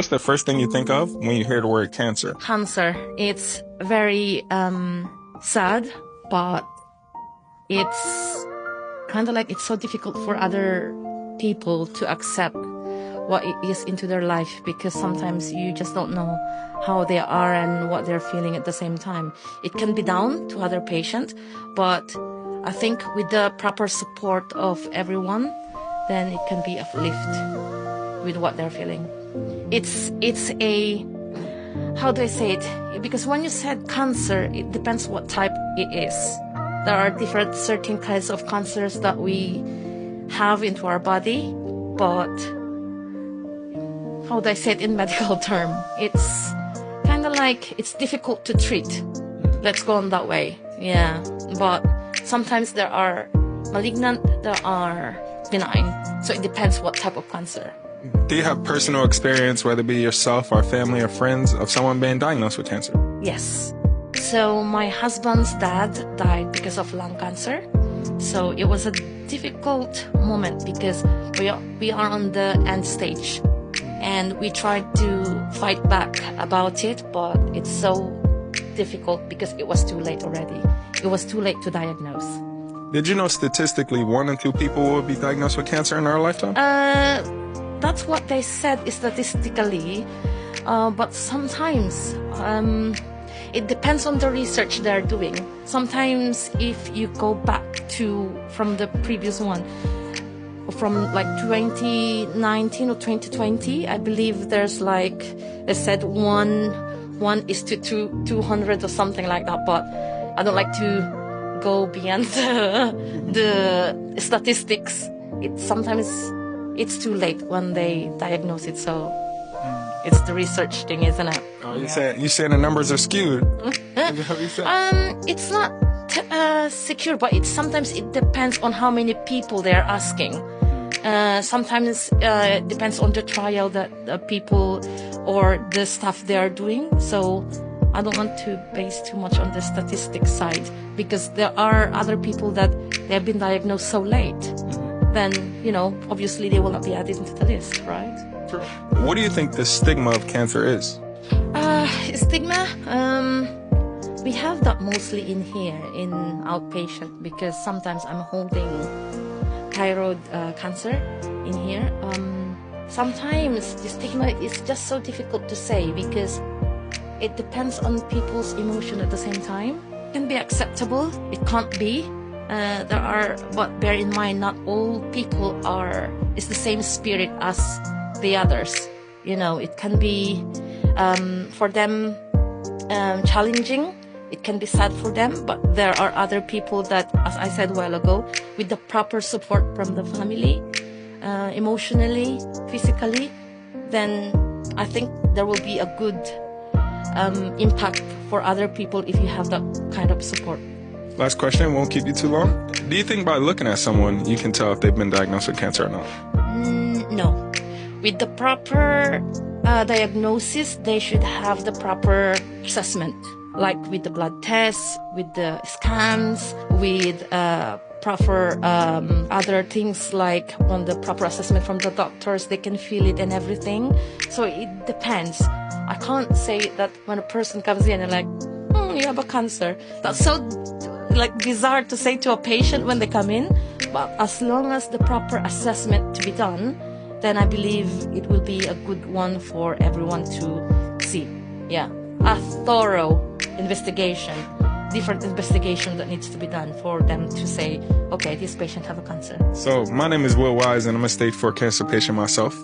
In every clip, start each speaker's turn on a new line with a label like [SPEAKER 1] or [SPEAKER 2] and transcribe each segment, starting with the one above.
[SPEAKER 1] What's the first thing you think of when you hear the word cancer?
[SPEAKER 2] Cancer. It's very sad, but it's kind of like it's so difficult for other people to accept what it is into their life, because sometimes you just don't know how they are and what they're feeling at the same time. It can be down to other patients, but I think with the proper support of everyone, then it can be uplift with what they're feeling. It's a, how do I say it? Because when you said cancer, it depends what type it is. There are different certain kinds of cancers that we have into our body, but how do I say it in medical term? It's kind of like it's difficult to treat. Let's go on that way. Yeah, but sometimes there are malignant, there are benign. So it depends what type of cancer.
[SPEAKER 1] Do you have personal experience, whether it be yourself or family or friends, of someone being diagnosed with cancer?
[SPEAKER 2] Yes. So my husband's dad died because of lung cancer. So it was a difficult moment because we are on the end stage. And we tried to fight back about it, but it's so difficult because it was too late already. It was too late to diagnose.
[SPEAKER 1] Did you know statistically 1 in 2 people will be diagnosed with cancer in their lifetime?
[SPEAKER 2] That's what they said statistically, but sometimes it depends on the research they're doing. Sometimes if you go back to from the previous one, from like 2019 or 2020, I believe there's like, they said 1 is to 200 or something like that, but I don't like to go beyond the statistics. Sometimes it's too late when they diagnose it, so it's the research thing, isn't it?
[SPEAKER 1] Oh, you're saying the numbers are skewed.
[SPEAKER 2] It's not secure, but sometimes it depends on how many people they're asking. Sometimes it depends on the trial that the people or the stuff they are doing. So I don't want to base too much on the statistics side, because there are other people that they have been diagnosed so late. Then, obviously they will not be added into the list, right?
[SPEAKER 1] What do you think the stigma of cancer is?
[SPEAKER 2] Stigma? We have that mostly in here, in outpatient, because sometimes I'm holding thyroid cancer in here. Sometimes the stigma is just so difficult to say, because it depends on people's emotion at the same time. It can be acceptable, it can't be. But bear in mind, not all people is the same spirit as the others. It can be for them challenging. It can be sad for them, but there are other people that, as I said a while ago, with the proper support from the family, emotionally, physically, then I think there will be a good impact for other people if you have that kind of support.
[SPEAKER 1] Last question, won't keep you too long. Do you think by looking at someone, you can tell if they've been diagnosed with cancer or not?
[SPEAKER 2] No. With the proper diagnosis, they should have the proper assessment, like with the blood tests, with the scans, with proper other things, like on the proper assessment from the doctors, they can feel it and everything. So it depends. I can't say that when a person comes in and like, you have a cancer. That's so bizarre to say to a patient when they come in. But as long as the proper assessment to be done, then I believe it will be a good one for everyone to see. Yeah, a thorough investigation, different investigation that needs to be done for them to say, okay, this patient have a cancer.
[SPEAKER 1] So my name is Will Wise, and I'm a stage 4 cancer patient myself.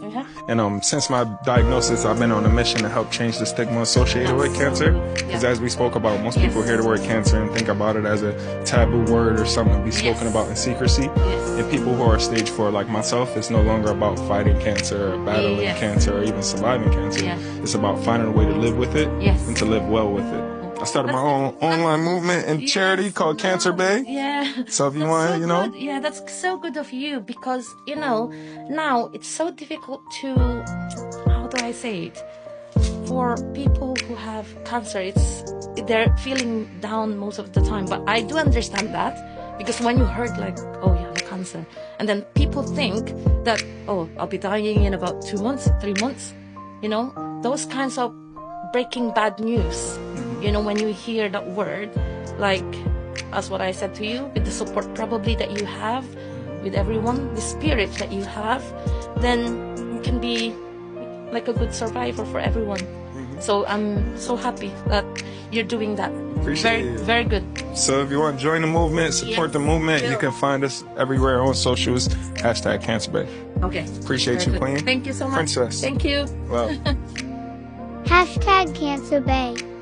[SPEAKER 1] And since my diagnosis, I've been on a mission to help change the stigma associated with cancer. Because as we spoke about, most people hear the word cancer and think about it as a taboo word or something to be spoken about in secrecy. And people who are stage 4 like myself, it's no longer about fighting cancer or battling cancer or even surviving cancer. It's about finding a way to live with it and to live well with it. I started my own online movement and charity called CancerBae.
[SPEAKER 2] Yeah.
[SPEAKER 1] So if you want,
[SPEAKER 2] Good. Yeah, that's so good of you, because, now it's so difficult to, how do I say it? For people who have cancer, they're feeling down most of the time. But I do understand that, because when you heard like, oh, you have a cancer, and then people think that, oh, I'll be dying in about 2 months, 3 months. You know, those kinds of breaking bad news. You know, when you hear that word, like, as what I said to you, with the support probably that you have with everyone, the spirit that you have, then you can be like a good survivor for everyone. So I'm so happy that you're doing that.
[SPEAKER 1] Appreciate it.
[SPEAKER 2] Very good.
[SPEAKER 1] So if you want to join the movement, support the movement, you can find us everywhere on socials. #CancerBae.
[SPEAKER 2] Okay.
[SPEAKER 1] Appreciate you, Queen.
[SPEAKER 2] Thank you so much.
[SPEAKER 1] Princess.
[SPEAKER 2] Thank you.
[SPEAKER 1] Well.
[SPEAKER 3] #CancerBae.